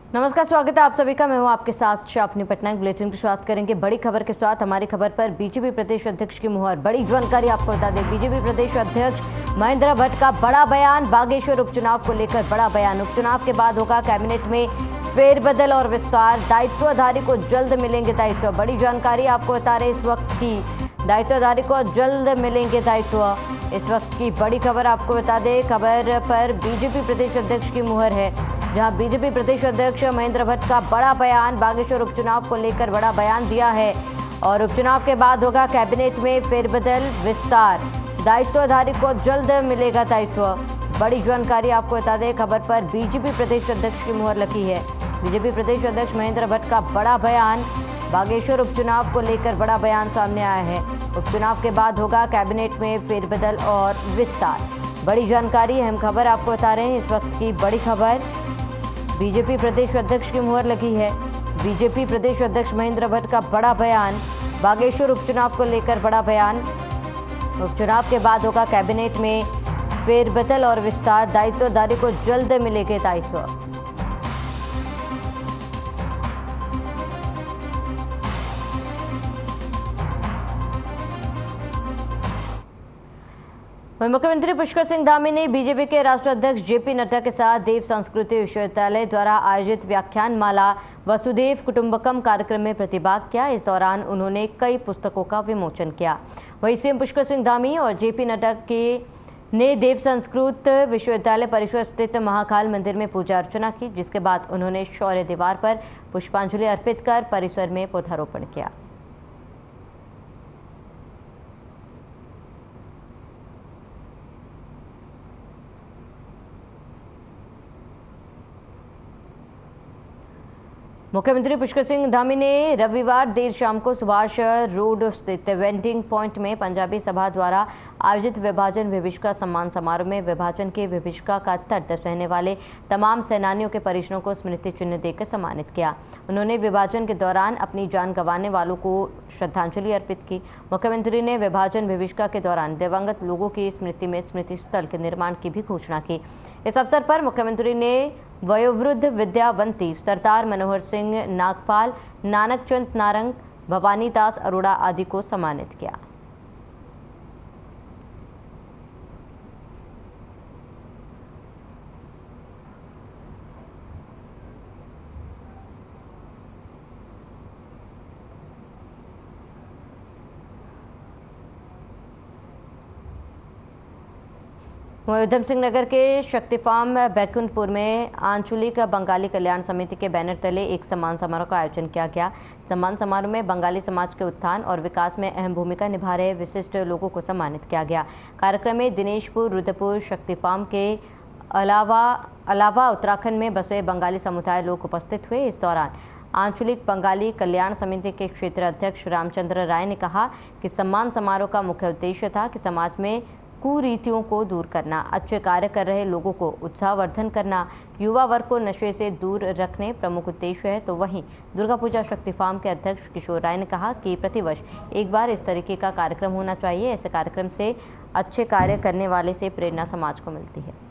नमस्कार, स्वागत है आप सभी का। मैं हूं आपके साथ शाफनी पटनायक। बुलेटिन की शुरुआत करेंगे बड़ी खबर के साथ। हमारी खबर पर बीजेपी प्रदेश अध्यक्ष की मुहर। बड़ी जानकारी आपको बता दें, बीजेपी प्रदेश अध्यक्ष महेंद्र भट्ट का बड़ा बयान। बागेश्वर उपचुनाव को लेकर बड़ा बयान। उपचुनाव के बाद होगा कैबिनेट में फेरबदल और विस्तार। दायित्वधारी को जल्द मिलेंगे दायित्व। बड़ी जानकारी आपको बता रहे इस वक्त की। दायित्वधारी को जल्द मिलेंगे दायित्व। इस वक्त की बड़ी खबर आपको बता दें, खबर पर बीजेपी प्रदेश अध्यक्ष की मुहर है, जहां बीजेपी प्रदेश अध्यक्ष महेंद्र भट्ट का बड़ा बयान। बागेश्वर उपचुनाव को लेकर बड़ा बयान दिया है और उपचुनाव के बाद होगा कैबिनेट में फेरबदल विस्तार। दायित्वधारी को जल्द मिलेगा दायित्व। बड़ी जानकारी आपको बता दें, खबर पर बीजेपी प्रदेश अध्यक्ष की मुहर लगी है। बीजेपी प्रदेश अध्यक्ष महेंद्र भट्ट का बड़ा बयान। बागेश्वर उपचुनाव को लेकर बड़ा बयान सामने आया है। उपचुनाव के बाद होगा कैबिनेट में फेरबदल और विस्तार। बड़ी जानकारी, अहम खबर आपको बता रहे हैं इस वक्त की बड़ी खबर। बीजेपी प्रदेश अध्यक्ष की मुहर लगी है। बीजेपी प्रदेश अध्यक्ष महेंद्र भट्ट का बड़ा बयान। बागेश्वर उपचुनाव को लेकर बड़ा बयान। उपचुनाव के बाद होगा कैबिनेट में फेरबदल और विस्तार। दायित्वधारी को जल्द मिलेंगे दायित्व। मुख्यमंत्री पुष्कर सिंह धामी ने बीजेपी के राष्ट्रीय अध्यक्ष जेपी नड्डा के साथ देव संस्कृति विश्वविद्यालय द्वारा आयोजित व्याख्यान माला वसुधैव कुटुंबकम कार्यक्रम में प्रतिभाग किया। इस दौरान उन्होंने कई पुस्तकों का विमोचन किया। वहीं सीएम पुष्कर सिंह धामी और जेपी नड्डा ने देव संस्कृत विश्वविद्यालय परिसर स्थित महाकाल मंदिर में पूजा अर्चना की, जिसके बाद उन्होंने शौर्य दीवार पर पुष्पांजलि अर्पित कर परिसर में पौधारोपण किया। मुख्यमंत्री पुष्कर सिंह धामी ने रविवार देर शाम को सुभाष रोड स्थित वेंडिंग पॉइंट में पंजाबी सभा द्वारा आयोजित विभाजन विभीषिका सम्मान समारोह में विभाजन के विभीषिका का दर्द सहने वाले तमाम सेनानियों के परिजनों को स्मृति चिन्ह देकर सम्मानित किया। उन्होंने विभाजन के दौरान अपनी जान गंवाने वालों को श्रद्धांजलि अर्पित की। मुख्यमंत्री ने विभाजन विभीषिका के दौरान दिवंगत लोगों की स्मृति में स्मृति स्थल के निर्माण की भी घोषणा की। इस अवसर पर मुख्यमंत्री ने वयोवृद्ध विद्यावंती सरदार मनोहर सिंह नागपाल, नानक चंद नारंग, भवानी दास अरोड़ा आदि को सम्मानित किया। उधम सिंह नगर के शक्ति फार्म बैकुंठपुर में आंचलिक बंगाली कल्याण समिति के बैनर तले एक सम्मान समारोह का आयोजन किया गया। सम्मान समारोह में बंगाली समाज के उत्थान और विकास में अहम भूमिका निभा रहे विशिष्ट लोगों को सम्मानित किया गया। कार्यक्रम में दिनेशपुर, रुद्रपुर, शक्ति फार्म के अलावा उत्तराखंड में बसे बंगाली समुदाय लोग उपस्थित हुए। इस दौरान आंचलिक बंगाली कल्याण समिति के क्षेत्र अध्यक्ष रामचंद्र राय ने कहा कि सम्मान समारोह का मुख्य उद्देश्य था कि समाज में कुरीतियों को दूर करना, अच्छे कार्य कर रहे लोगों को उत्साहवर्धन करना, युवा वर्ग को नशे से दूर रखने प्रमुख उद्देश्य है। तो वहीं दुर्गा पूजा शक्ति फार्म के अध्यक्ष किशोर राय ने कहा कि प्रतिवर्ष एक बार इस तरीके का कार्यक्रम होना चाहिए। ऐसे कार्यक्रम से अच्छे कार्य करने वाले से प्रेरणा समाज को मिलती है।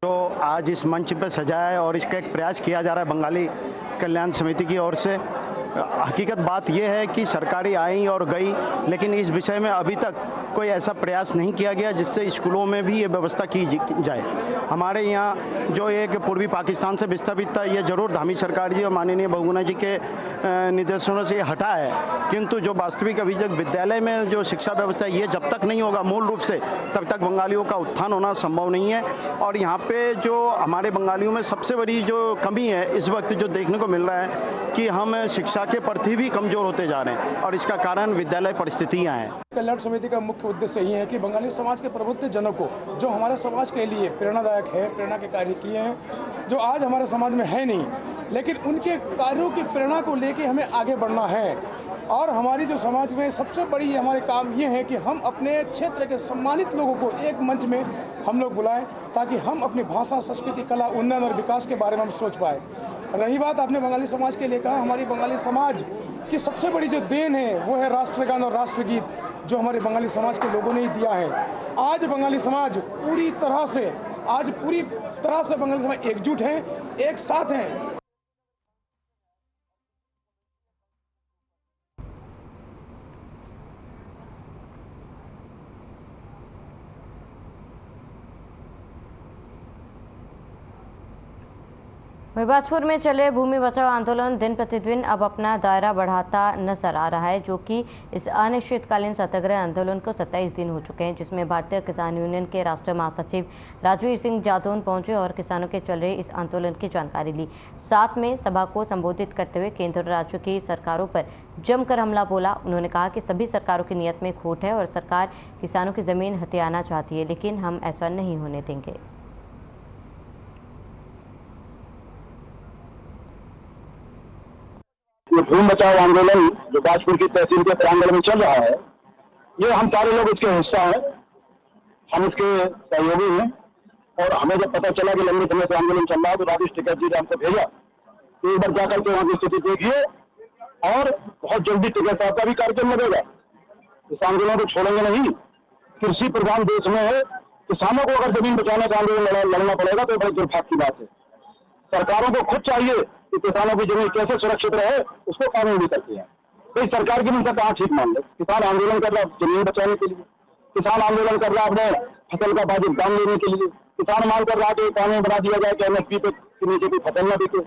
जो आज इस मंच पर सजाया है और इसका एक प्रयास किया जा रहा है बंगाली कल्याण समिति की ओर से। हकीकत बात यह है कि सरकारें आई और गई, लेकिन इस विषय में अभी तक कोई ऐसा प्रयास नहीं किया गया जिससे स्कूलों में भी ये व्यवस्था की जाए। हमारे यहाँ जो एक पूर्वी पाकिस्तान से विस्थापित था, ये जरूर धामी सरकार जी और माननीय बहुगुणा जी के निर्देशों से हटा है, किंतु जो वास्तविक अभी जब विद्यालय में जो शिक्षा व्यवस्था है, ये जब तक नहीं होगा मूल रूप से, तब तक बंगालियों का उत्थान होना संभव नहीं है। और यहाँ पे जो हमारे बंगालियों में सबसे बड़ी जो कमी है इस वक्त जो देखने को मिल रहा है कि हम शिक्षा के प्रति भी कमजोर होते जा रहे हैं और इसका कारण विद्यालय परिस्थितियां हैं। कल्याण समिति का मुख्य उद्देश्य यही है कि बंगाली समाज के प्रबुद्ध जनों को, जो हमारे समाज के लिए प्रेरणादायक है, प्रेरणा के कार्य किए हैं, जो आज हमारे समाज में है नहीं, लेकिन उनके कार्यों की प्रेरणा को लेके हमें आगे बढ़ना है। और हमारी जो समाज में सबसे बड़ी हमारे काम ये है कि हम अपने क्षेत्र के सम्मानित लोगों को एक मंच में हम लोग बुलाएं, ताकि हम अपनी भाषा, संस्कृति, कला, उन्नयन और विकास के बारे में हम सोच पाए। रही बात आपने बंगाली समाज के लिए कहा, हमारी बंगाली समाज की सबसे बड़ी जो देन है वो है राष्ट्रगान और राष्ट्रगीत, जो हमारे बंगाली समाज के लोगों ने ही दिया है। आज बंगाली समाज पूरी तरह से बंगाली समाज एकजुट है, एक साथ है। बिलासपुर में चले भूमि बचाओ आंदोलन दिन प्रतिदिन अब अपना दायरा बढ़ाता नजर आ रहा है, जो कि इस अनिश्चितकालीन सत्याग्रह आंदोलन को 27 दिन हो चुके हैं, जिसमें भारतीय किसान यूनियन के राष्ट्रीय महासचिव राजवीर सिंह जादौन पहुंचे और किसानों के चल रहे इस आंदोलन की जानकारी ली। साथ में सभा को संबोधित करते हुए केंद्र और राज्य की सरकारों पर जमकर हमला बोला। उन्होंने कहा कि सभी सरकारों की नीयत में खोट है और सरकार किसानों की जमीन हथियाना चाहती है, लेकिन हम ऐसा नहीं होने देंगे। ये भूमि बचाओ आंदोलन जो बिलासपुर की तहसील के प्रांगण में चल रहा है, ये हम सारे लोग इसके हिस्सा हैं, हम इसके सहयोगी हैं। और हमें जब पता चला कि लंबे समय से आंदोलन चल रहा है तो राजेश टिकैत जी ने हमको भेजा तो एक बार जाकर के वहाँ की स्थिति देखिए और बहुत जल्दी टिकैत साहब का भी कार्यक्रम लगेगा। इस आंदोलन को छोड़ेंगे नहीं। कृषि प्रधान देश में है, किसानों को अगर जमीन बचाने का आंदोलन लड़ना पड़ेगा तो बड़ी दुर्भाग्य की बात है। सरकारों को खुद चाहिए कि किसानों की जमीन कैसे सुरक्षित रहे, उसको कानून भी करती है। तो इस सरकार की भूमिका कहाँ ठीक मान लो। किसान आंदोलन कर रहा जमीन बचाने के लिए, किसान आंदोलन कर रहा अपने फसल का वाजिब दाम लेने के लिए, किसान मांग कर रहा कि कानून बना दिया जाए कि MSP पे नीचे की फसल न बिके,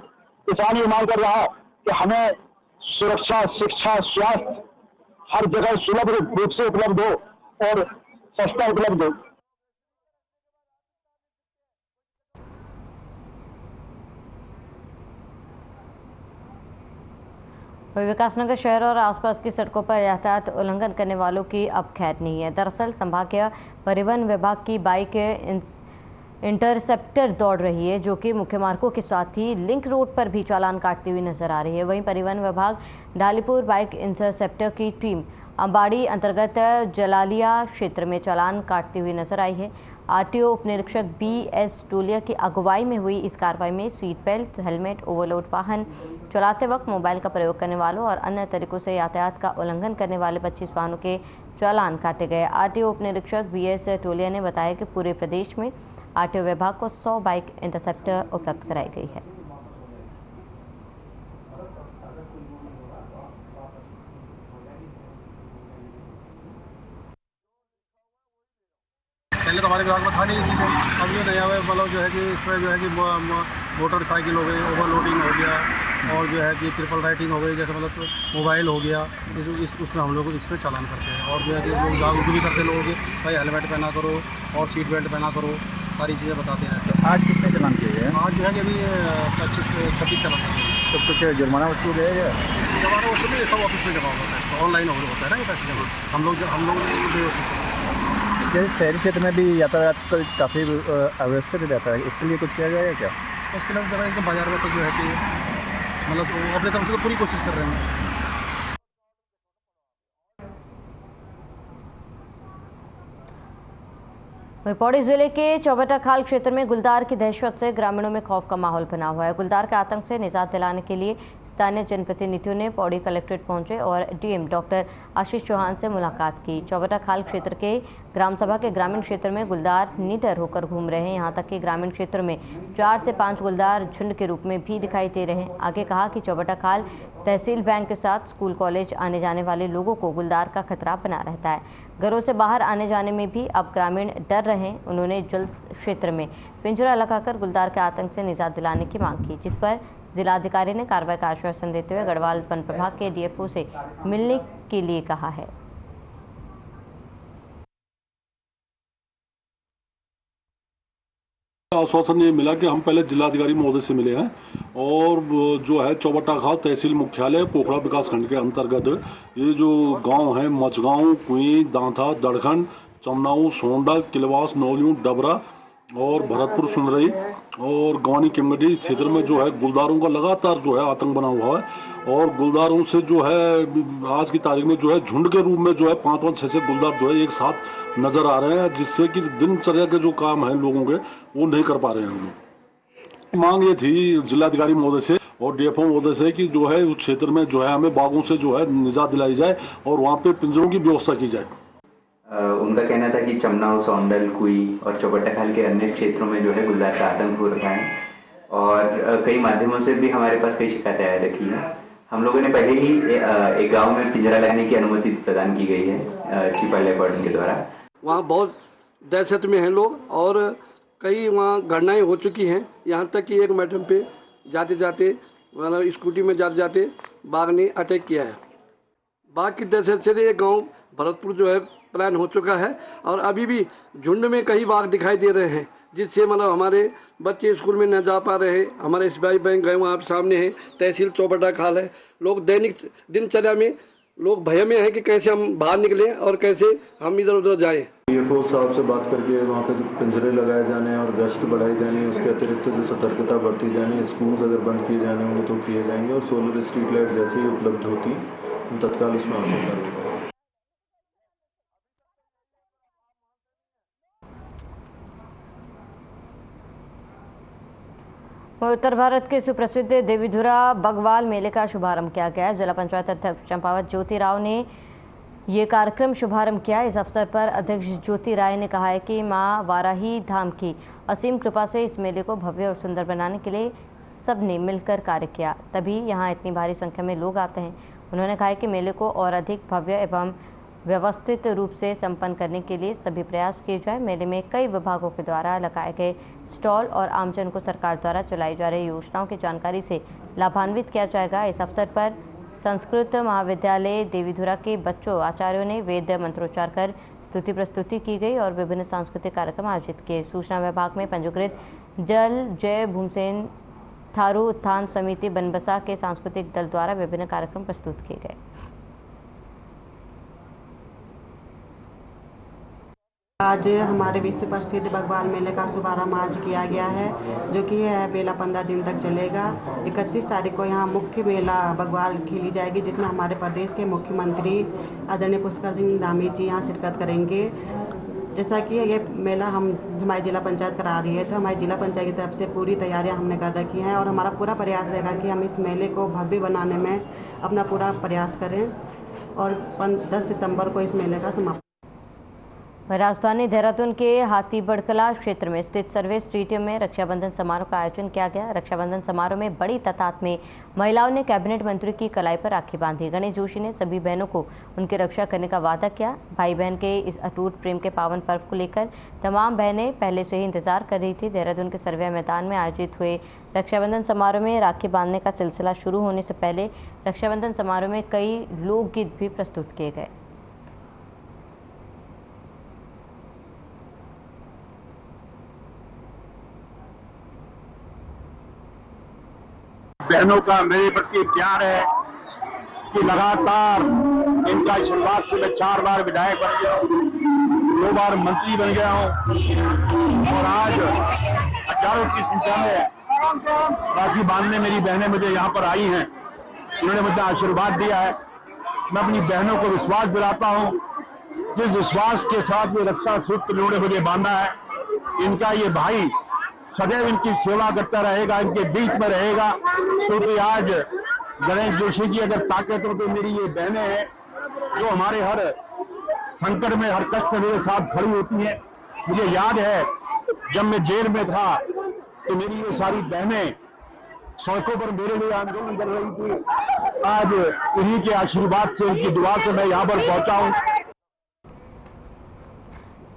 किसान ये मांग कर रहा कि हमें सुरक्षा, शिक्षा, स्वास्थ्य हर जगह सुलभ रूप से उपलब्ध हो और सस्ता उपलब्ध हो। विकासनगर शहर और आसपास की सड़कों पर यातायात उल्लंघन करने वालों की अब खैर नहीं है। दरअसल संभागीय परिवहन विभाग की बाइक इंटरसेप्टर दौड़ रही है, जो कि मुख्य मार्गों के साथ ही लिंक रोड पर भी चालान काटती हुई नजर आ रही है। वहीं परिवहन विभाग डालीपुर बाइक इंटरसेप्टर की टीम अंबाड़ी अंतर्गत जलालिया क्षेत्र में चालान काटती हुई नजर आई है। RTO उप निरीक्षक BS टोलिया की अगुवाई में हुई इस कार्रवाई में सीट बेल्ट, हेलमेट, ओवरलोड वाहन चलाते वक्त मोबाइल का प्रयोग करने वालों और अन्य तरीकों से यातायात का उल्लंघन करने वाले 25 वाहनों के चालान काटे गए। RTO उप निरीक्षक BS टोलिया ने बताया कि पूरे प्रदेश में RTO विभाग को 100 बाइक इंटरसेप्टर उपलब्ध कराई गई है। पहले तो हमारे विभाग में था नहीं ये चीज़ें, अब ये नया मतलब जो है कि इसमें जो है कि मोटरसाइकिल हो गई, ओवरलोडिंग हो गया और जो है कि ट्रिपल राइटिंग हो गई, जैसे मतलब मोबाइल हो गया, उसमें हम लोग इसमें चालान करते हैं। और जो है कि लोग जागरूक भी करते हैं लोगों के, भाई हेलमेट पहना करो और सीट बेल्ट पहना करो, सारी चीज़ें बताते हैं। तो आज कितने चालान किए गए? आज जो है कि अभी 26 चालान करते हैं। तो कुछ जुर्माना वसूल है या जुर्माना वसूल नहीं, सब ऑफिस में जमा होता है, ऑनलाइन होता है ना ये पैसे जमा, हम लोग जैसे शहरी क्षेत्र में भी यातायात तो काफ़ी आवश्यक रहता है, इसके लिए कुछ किया जाएगा क्या? उसके लिए जब एकदम बाजार में तो जो है कि मतलब अपने तरफ से तो पूरी कोशिश कर रहे हैं। पौड़ी जिले के चौबटा खाल क्षेत्र में गुलदार की दहशत से ग्रामीणों में खौफ का माहौल बना हुआ है। गुलदार के आतंक से निजात दिलाने के लिए स्थानीय जनप्रतिनिधियों ने पौड़ी कलेक्ट्रेट पहुंचे और DM डॉक्टर आशीष चौहान से मुलाकात की। चौबटा खाल क्षेत्र के ग्राम सभा के ग्रामीण क्षेत्र में गुलदार निडर होकर घूम रहे हैं। यहां तक कि ग्रामीण क्षेत्र में 4 से 5 गुलदार झुंड के रूप में भी दिखाई दे रहे हैं। आगे कहा कि चौबटा खाल तहसील बैंक के साथ स्कूल कॉलेज आने जाने वाले लोगों को गुलदार का खतरा बना रहता है। घरों से बाहर आने जाने में भी अब ग्रामीण डर रहे हैं। उन्होंने जल क्षेत्र में पिंजरा लगाकर गुलदार के आतंक से निजात दिलाने की मांग की, जिस पर जिलाधिकारी ने कार्रवाई का आश्वासन देते हुए गढ़वाल वन प्रभाग के DFO से मिलने के लिए कहा है। आश्वासन ये मिला कि हम पहले जिलाधिकारी महोदय से मिले हैं और जो है चौबटा खाल तहसील मुख्यालय पोखरा विकास खंड के अंतर्गत ये जो गांव है मचगांव, कुई, दांथा, दड़खन, चमनाऊ, सोंडा, किलवास, नौलियों, डबरा और भरतपुर, सुनरई और गवानी केमगढ़ी क्षेत्र में जो है गुलदारों का लगातार जो है आतंक बना हुआ है। और गुलदारों से जो है आज की तारीख में जो है झुंड के रूप में जो है 5-5, 6 गुलदार जो है एक साथ नजर आ रहे हैं, जिससे कि दिनचर्या के जो काम है लोगों के वो नहीं कर पा रहे हैं। मांग ये थी जिलाधिकारी महोदय से और डीएफओ महोदय से कि जो है उस क्षेत्र में जो है हमें बाघों से जो है निजात दिलाई जाए और वहाँ पे पिंजरों की व्यवस्था की जाए। उनका कहना था कि चमनाव, सौंडल, कुई और चौबट्टाखाल के अन्य क्षेत्रों में जो है गुलदार का आतंक हो रखा है और कई माध्यमों से भी हमारे पास कई शिकायतें आ रखी हैं। हम लोगों ने पहले ही एक गांव में पिंजरा लगाने की अनुमति प्रदान की गई है चीफ वाइल्ड लाइफ वार्डन के द्वारा। वहाँ बहुत दहशत में हैं लोग और कई वहाँ घटनाएं हो चुकी हैं। यहाँ तक कि एक मैडम पे जाते जाते मतलब स्कूटी में जाते जाते बाघ ने अटैक किया है। बाघ की दहशत से ये गांव भरतपुर जो है प्लान हो चुका है और अभी भी झुंड में कई बाघ दिखाई दे रहे हैं, जिससे मतलब हमारे बच्चे स्कूल में न जा पा रहे। हमारे SBI बैंक गए वहाँ सामने है, तहसील चौबट्टाखाल है। लोग दैनिक दिनचर्या में लोग भय में हैं कि कैसे हम बाहर निकलें और कैसे हम इधर उधर जाएं। DFO साहब से बात करके वहाँ पे जो पिंजरे लगाए जाने और गश्त बढ़ाई जानी, उसके अतिरिक्त जो सतर्कता बरती जानी, स्कूल्स अगर बंद किए जाने होंगे तो किए जाएंगे और सोलर स्ट्रीट लाइट जैसे ही उपलब्ध होती हम तत्काल उसमें आवश्यक कार्रवाई करेंगे। उत्तर भारत के सुप्रसिद्ध देवीधुरा बगवाल मेले का शुभारंभ किया गया। जिला पंचायत अध्यक्ष चंपावत ज्योति राव ने ये कार्यक्रम शुभारंभ किया। इस अवसर पर अध्यक्ष ज्योति राय ने कहा है कि मां वाराही धाम की असीम कृपा से इस मेले को भव्य और सुंदर बनाने के लिए सबने मिलकर कार्य किया, तभी यहाँ इतनी भारी संख्या में लोग आते हैं। उन्होंने कहा कि मेले को और अधिक भव्य एवं व्यवस्थित रूप से संपन्न करने के लिए सभी प्रयास किए जाए। मेले में कई विभागों के द्वारा लगाए गए स्टॉल और आमजन को सरकार द्वारा चलाई जा रही योजनाओं की जानकारी से लाभान्वित किया जाएगा। इस अवसर पर संस्कृत महाविद्यालय देवीधुरा के बच्चों आचार्यों ने वेद मंत्रोच्चार कर स्तुति प्रस्तुति की गई और विभिन्न सांस्कृतिक कार्यक्रम आयोजित किए। सूचना विभाग में पंजीकृत जल जय भूमसेन थारू उत्थान समिति बनबसा के सांस्कृतिक दल द्वारा विभिन्न कार्यक्रम प्रस्तुत किए गए। आज हमारे विश्व प्रसिद्ध बगवाल मेले का शुभारंभ आज किया गया है, जो कि है मेला 15 दिन तक चलेगा। 31 तारीख को यहाँ मुख्य मेला बगवाल खेली जाएगी, जिसमें हमारे प्रदेश के मुख्यमंत्री आदरणीय पुष्कर सिंह धामी जी यहाँ शिरकत करेंगे। जैसा कि ये मेला हमारी जिला पंचायत करा रही है, तो हमारी जिला पंचायत की तरफ से पूरी तैयारियां हमने कर रखी हैं और हमारा पूरा प्रयास रहेगा कि हम इस मेले को भव्य बनाने में अपना पूरा प्रयास करें और 10 सितंबर को इस मेले का समापन। राजधानी देहरादून के हाथीबड़कला क्षेत्र में स्थित सर्विस स्टेडियम में रक्षाबंधन समारोह का आयोजन किया गया। रक्षाबंधन समारोह में बड़ी तादाद में महिलाओं ने कैबिनेट मंत्री की कलाई पर राखी बांधी। गणेश जोशी ने सभी बहनों को उनकी रक्षा करने का वादा किया। भाई बहन के इस अटूट प्रेम के पावन पर्व को लेकर तमाम बहनें पहले से ही इंतजार कर रही थी। देहरादून के सर्वे मैदान में आयोजित हुए रक्षाबंधन समारोह में राखी बांधने का सिलसिला शुरू होने से पहले रक्षाबंधन समारोह में कई लोकगीत भी प्रस्तुत किए गए। बहनों का मेरे प्रति प्यार है कि लगातार इनका शुरुआत से मैं 4 बार विधायक बन गया हूँ, 2 बार मंत्री बन गया हूँ और आज हजारों की संख्या में राखी बांधने मेरी बहनें मुझे यहाँ पर आई हैं। उन्होंने मुझे आशीर्वाद दिया है। मैं अपनी बहनों को विश्वास दिलाता हूँ, जिस विश्वास के साथ ये रक्षा सूत्र इन्होंने मुझे बांधा है, इनका ये भाई सदैव इनकी सेवा करता रहेगा, इनके बीच में रहेगा। क्योंकि आज गणेश जोशी की अगर ताकत हो तो मेरी ये बहनें हैं जो हमारे हर संकट में, हर कष्ट में मेरे साथ खड़ी होती हैं। मुझे याद है जब मैं जेल में था तो मेरी ये सारी बहनें सड़कों पर मेरे लिए आंदोलन कर रही थी। आज उन्हीं के आशीर्वाद से, उनकी दुआ से मैं यहाँ पर पहुंचा हूँ।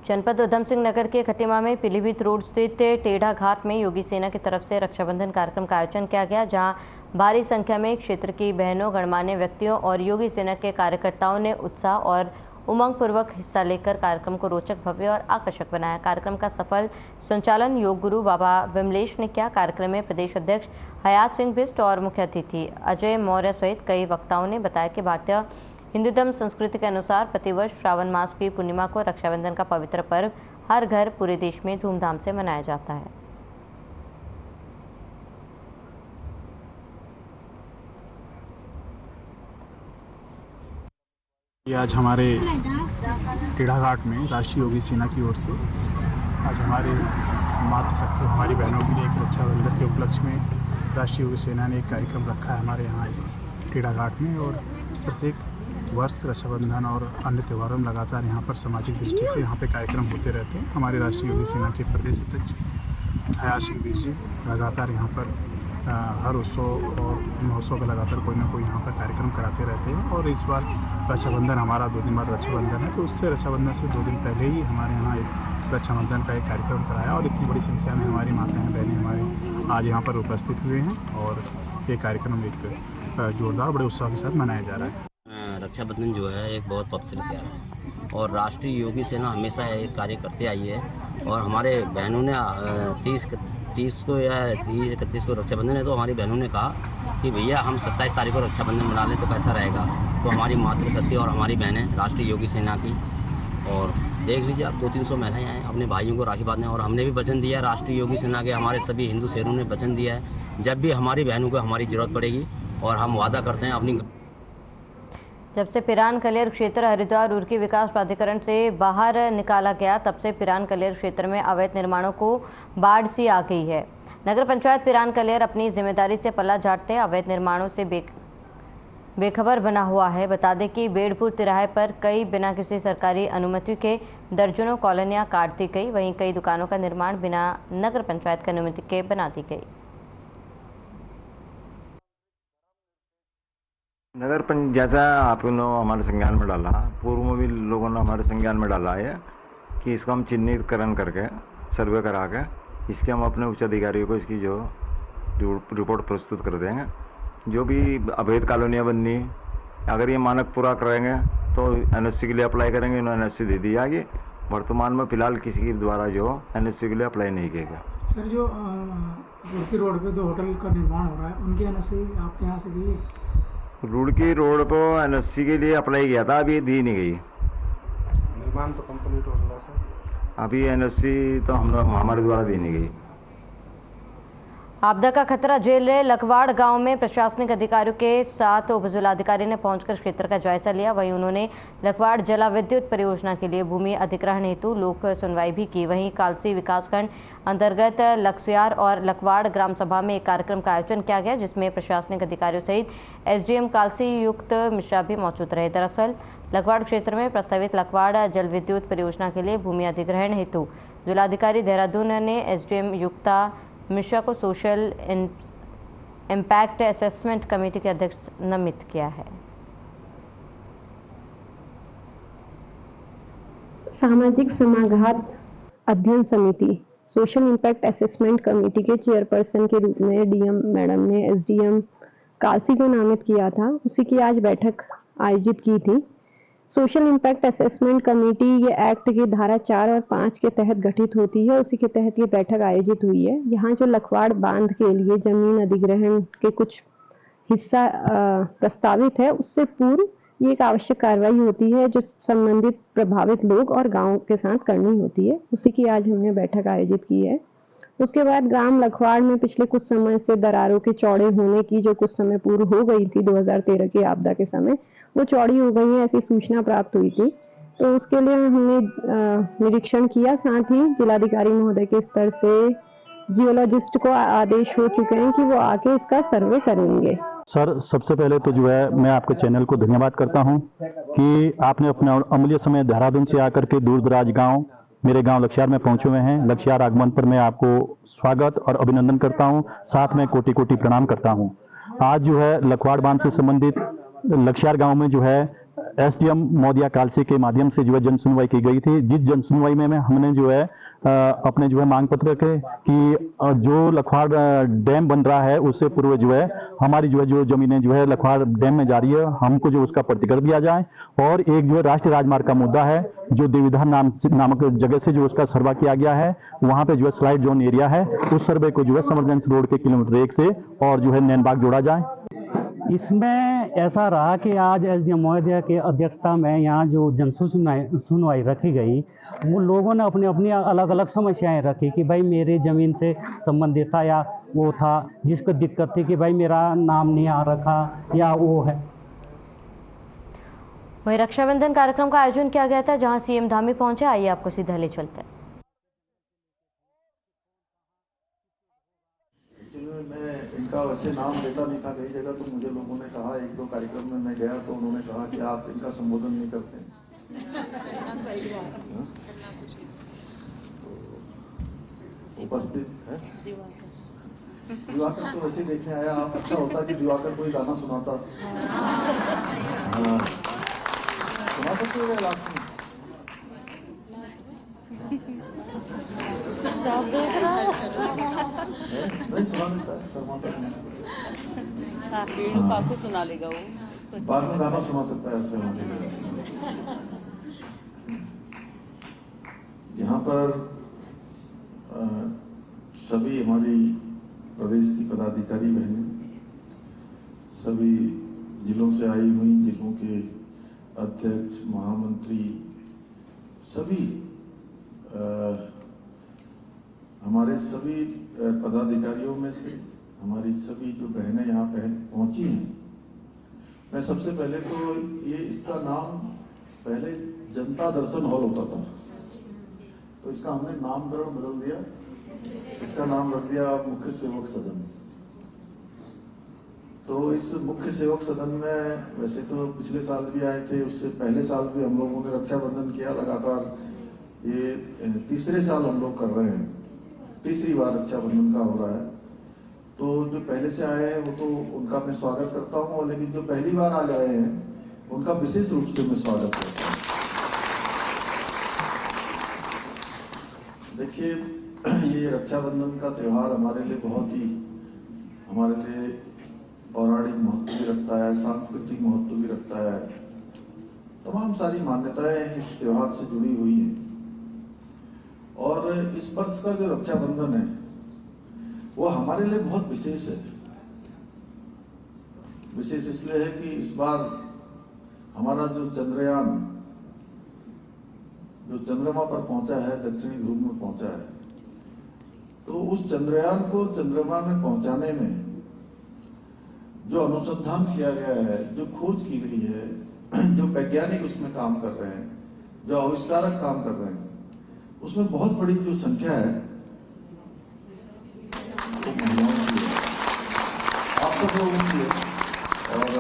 जनपद उधम सिंह नगर के खतीमा में पीलीभीत रोड स्थित टेढ़ा घाट में योगी सेना की तरफ से रक्षाबंधन कार्यक्रम का आयोजन किया गया, जहां भारी संख्या में क्षेत्र की बहनों, गणमान्य व्यक्तियों और योगी सेना के कार्यकर्ताओं ने उत्साह और उमंग पूर्वक हिस्सा लेकर कार्यक्रम को रोचक, भव्य और आकर्षक बनाया। कार्यक्रम का सफल संचालन योग गुरु बाबा विमलेश ने किया। कार्यक्रम में प्रदेश अध्यक्ष हयात सिंह बिष्ट और मुख्य अतिथि अजय मौर्य सहित कई वक्ताओं ने बताया कि भारतीय हिंदू धर्म संस्कृति के अनुसार प्रतिवर्ष श्रावण मास की पूर्णिमा को रक्षाबंधन का पवित्र पर्व हर घर पूरे देश में धूमधाम से मनाया जाता है। आज हमारे टेढ़ा घाट में राष्ट्रीय योगी सेना की ओर से आज हमारे मातृशक्ति, हमारी बहनों के लिए एक रक्षाबंधन के उपलक्ष्य में राष्ट्रीय युवा सेना ने एक कार्यक्रम रखा है हमारे यहाँ इस टीड़ा घाट में, और प्रत्येक वर्ष रक्षाबंधन और अन्य त्योहारों में लगातार यहाँ पर सामाजिक दृष्टि से यहाँ पे कार्यक्रम होते रहते हैं। हमारे राष्ट्रीय युवा सेना के प्रदेश अध्यक्ष हयात सिंह जी लगातार यहाँ पर हर उत्सव और महोत्सव का लगातार कोई ना कोई यहाँ पर कार्यक्रम कराते रहते हैं। और इस बार रक्षाबंधन हमारा 2 दिन बाद रक्षाबंधन है, तो उससे रक्षाबंधन से 2 दिन पहले ही हमारे यहाँ एक रक्षाबंधन का एक कार्यक्रम कराया, और इतनी बड़ी संख्या में हमारी माताएं बहनें हमारे आज यहाँ पर उपस्थित हुए हैं, और ये कार्यक्रम एक जोरदार बड़े उत्साह के साथ मनाया जा रहा है। रक्षाबंधन जो है एक बहुत पवित्र त्यौहार है, और राष्ट्रीय योगी सेना हमेशा ये कार्य करते आई है। और हमारे बहनों ने 30 को या 31 को रक्षाबंधन है, तो हमारी बहनों ने कहा कि भैया हम 27 तारीख को रक्षाबंधन मना लें तो कैसा रहेगा। तो हमारी मातृशक्ति और हमारी बहनें राष्ट्रीय योगी सेना की, और देख लीजिए आप 200-300 महिलाएं आए अपने भाइयों को राखी बांधने। और हमने भी वचन दिया, राष्ट्रीय योगी सेना के हमारे सभी हिंदू शेरों ने वचन दिया है, जब भी हमारी बहनों को हमारी ज़रूरत पड़ेगी, और हम वादा करते हैं अपनी। जब से पिरान कलेर क्षेत्र हरिद्वार रुड़की विकास प्राधिकरण से बाहर निकाला गया, तब से पिरान कलेर क्षेत्र में अवैध निर्माणों को बाढ़ सी आ गई है। नगर पंचायत पिरान कलेर अपनी जिम्मेदारी से पल्ला झाड़ते अवैध निर्माणों से बेखबर बना हुआ है। बता दें कि बेड़पुर तिराहे पर कई बिना किसी सरकारी अनुमति के दर्जनों कॉलोनियां काट दी गई, वहीं कई दुकानों का निर्माण बिना नगर पंचायत की अनुमति के बना दी गई। नगर पंचायत जैसा आपने हमारे संज्ञान में डाला, पूर्व में भी लोगों ने हमारे संज्ञान में डाला है कि इसका हम चिन्हितकरण करके सर्वे करा के इसके हम अपने उच्च अधिकारियों को इसकी जो रिपोर्ट प्रस्तुत कर देंगे। जो भी अवैध कॉलोनियाँ बननी, अगर ये मानक पूरा करेंगे तो NOC के लिए अप्लाई करेंगे, इन्होंने NOC दे दी जाएगी। वर्तमान में फिलहाल किसी के द्वारा जो NOC के लिए अप्लाई नहीं किया गया। सर, जो रुड़की रोड पे 2 होटल का निर्माण हो रहा है, उनकी NOC आपके यहाँ से गई है? रुड़की रोड पर NOC के लिए अप्लाई किया था, अभी दी नहीं गई। निर्माण तो कंप्लीट हो रहा है सर, अभी NOC तो हम हमारे द्वारा दी नहीं गई। आपदा का खतरा झेल रहे लखवाड़ गांव में प्रशासनिक अधिकारियों के साथ उप जिलाधिकारी ने पहुंचकर क्षेत्र का जायजा लिया। वहीं उन्होंने लखवाड़ जला विद्युत परियोजना के लिए भूमि अधिग्रहण हेतु लोक सुनवाई भी की। वहीं कालसी विकासखंड अंतर्गत लक्ष्यार और लखवाड़ ग्राम सभा में एक कार्यक्रम का आयोजन किया गया, जिसमें प्रशासनिक अधिकारियों सहित SDM कालसी युक्त मिश्रा भी मौजूद रहे। दरअसल लखवाड़ क्षेत्र में प्रस्तावित लखवाड़ जल विद्युत परियोजना के लिए भूमि अधिग्रहण हेतु जिलाधिकारी देहरादून ने SDM युक्ता मिश्रा को सोशल इम्पैक्ट असेसमेंट कमेटी के अध्यक्ष नामित किया है। सामाजिक समाघात अध्ययन समिति सोशल इम्पैक्ट असेसमेंट कमेटी के चेयरपर्सन के रूप में DM मैडम ने SDM कालसी को नामित किया था। उसी की आज बैठक आयोजित की थी। सोशल इम्पैक्ट असेसमेंट कमेटी ये एक्ट की धारा 4 और 5 के तहत गठित होती है। उसी के तहत ये बैठक आयोजित हुई है। यहाँ जो लखवाड़ बांध के लिए जमीन अधिग्रहण के कुछ हिस्सा प्रस्तावित है, उससे पूर्व ये एक आवश्यक कार्रवाई होती है जो संबंधित प्रभावित लोग और गांव के साथ करनी होती है। उसी की आज हमने बैठक आयोजित की है। उसके बाद ग्राम लखवाड़ में पिछले कुछ समय से दरारों के चौड़े होने की जो कुछ समय पूर्व हो गई थी 2013 की आपदा के समय, वो चौड़ी हो गई है, ऐसी सूचना प्राप्त हुई थी। तो उसके लिए हमने निरीक्षण किया। साथ ही जिलाधिकारी महोदय के स्तर से जियोलॉजिस्ट को आदेश हो चुके हैं कि वो आके इसका सर्वे करेंगे। सर, सबसे पहले तो जो है मैं आपके चैनल को धन्यवाद करता हूं कि आपने अपना अमूल्य समय देहरादून से आकर के दूर दराज गाँव मेरे गांव लक्ष्यार में पहुंचे हुए हैं। लक्ष्यार आगमन पर मैं आपको स्वागत और अभिनंदन करता हूं, साथ में कोटि कोटि प्रणाम करता हूं। आज जो है लखवाड़ बांध से संबंधित लक्ष्यार गांव में जो है SDM महोदया कालसी के माध्यम से जो है जन सुनवाई की गई थी। जिस जन सुनवाई में हमने जो है अपने जो है मांग पत्र रखे कि जो लखवाड़ डैम बन रहा है उससे पूर्व जो है हमारी जो है जो जमीनें जो है लखवाड़ डैम में जा रही है, हमको जो उसका प्रतिकर दिया जाए। और एक जो है राष्ट्रीय राजमार्ग का मुद्दा है जो देवीधार नामक जगह से जो उसका सर्वे किया गया है, वहां पे जो है स्लाइड जोन एरिया है, उस सर्वे को जो है समरगंज रोड के किलोमीटर 1 से और जो है नैनबाग जोड़ा जाए। इसमें ऐसा रहा कि आज SDM महोदय की अध्यक्षता में यहाँ जो जन सुनवाई रखी गई, वो लोगों ने अपनी अपनी अलग अलग समस्याएं रखी कि भाई मेरी ज़मीन से संबंधित था या वो था, जिसको दिक्कत थी कि भाई मेरा नाम नहीं आ रखा या वो है। वहीं रक्षाबंधन कार्यक्रम का आयोजन किया गया था, जहाँ CM धामी पहुंचे। आइए आपको सीधा ले चलते हैं। इनका वैसे नाम लेता नहीं था कई जगह, तो मुझे लोगों ने कहा, एक दो कार्यक्रम में मैं गया तो उन्होंने कहा कि आप इनका संबोधन नहीं करते। तो उपस्थित है दिवाकर तो वैसे देखने आया, आप अच्छा होता कि दिवाकर कोई गाना सुनाता। सुना सकते हो लास्ट में? नहीं सुना देता है, शर्माता नहीं। सुना लेगा वो, बाद में गाना सुना सकता है ऐसे। यहाँ पर सभी हमारी प्रदेश की पदाधिकारी बहनें, सभी जिलों से आई हुई, जिलों के अध्यक्ष, महामंत्री, सभी हमारे सभी पदाधिकारियों में से हमारी सभी जो बहनें यहाँ पहुंची हैं, मैं सबसे पहले तो इसका नाम पहले जनता दर्शन हॉल होता था, तो इसका हमने नामकरण बदल दिया, इसका नाम रख दिया मुख्य सेवक सदन। तो इस मुख्य सेवक सदन में वैसे तो पिछले साल भी आए थे, उससे पहले साल भी हम लोगों ने रक्षाबंधन किया लगातार, ये तीसरे साल हम लोग कर रहे हैं, तीसरी बार रक्षाबंधन का हो रहा है। तो जो पहले से आए हैं वो तो उनका मैं स्वागत करता हूँ, लेकिन जो पहली बार आज आए हैं उनका विशेष रूप से मैं स्वागत करता हूँ। देखिए, ये रक्षाबंधन का त्यौहार हमारे लिए बहुत ही, हमारे लिए पौराणिक महत्व भी रखता है, सांस्कृतिक महत्व भी रखता है, तमाम सारी मान्यताएं इस त्योहार से जुड़ी हुई हैं। और इस वर्ष का जो रक्षाबंधन है वो हमारे लिए बहुत विशेष है। विशेष इसलिए है कि इस बार हमारा जो चंद्रयान जो चंद्रमा पर पहुंचा है, दक्षिणी ध्रुव में पहुंचा है, तो उस चंद्रयान को चंद्रमा में पहुंचाने में जो अनुसंधान किया गया है, जो खोज की गई है, जो वैज्ञानिक उसमें काम कर रहे हैं, जो आविष्कारक काम कर रहे हैं, उसमें बहुत बड़ी जो संख्या है वो महिलाओं की है, आप सब लोगों की है। और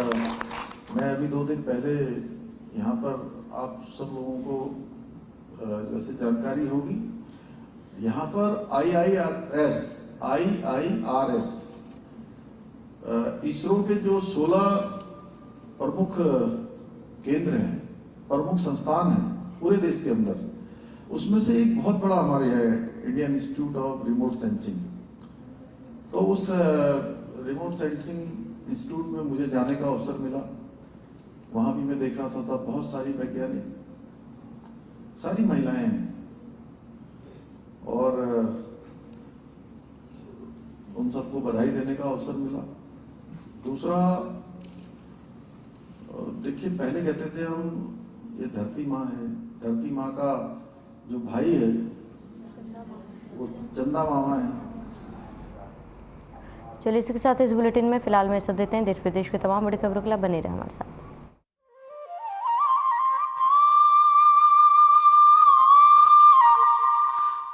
मैं अभी 2 दिन पहले यहाँ पर आप सब लोगों को वैसे जानकारी होगी, यहाँ पर IIRS इसरो के जो 16 प्रमुख केंद्र हैं, प्रमुख संस्थान हैं पूरे देश के अंदर, उसमें से एक बहुत बड़ा हमारे है Indian institute of remote sensing. तो उस रिमोट सेंसिंग इंस्टीट्यूट में मुझे जाने का अवसर मिला, वहां भी मैं देख रहा था बहुत सारी वैज्ञानिक, सारी महिलाएं हैं, और उन सबको बधाई देने का अवसर मिला। दूसरा, देखिए, पहले कहते थे हम ये धरती माँ है, धरती माँ का जो भाई है वो चंदा मामा है। चलिए, इसी के साथ इस बुलेटिन में फिलहाल में सब देते हैं। देश प्रदेश के तमाम बड़ी खबरों के लिए बने रहे हमारे साथ।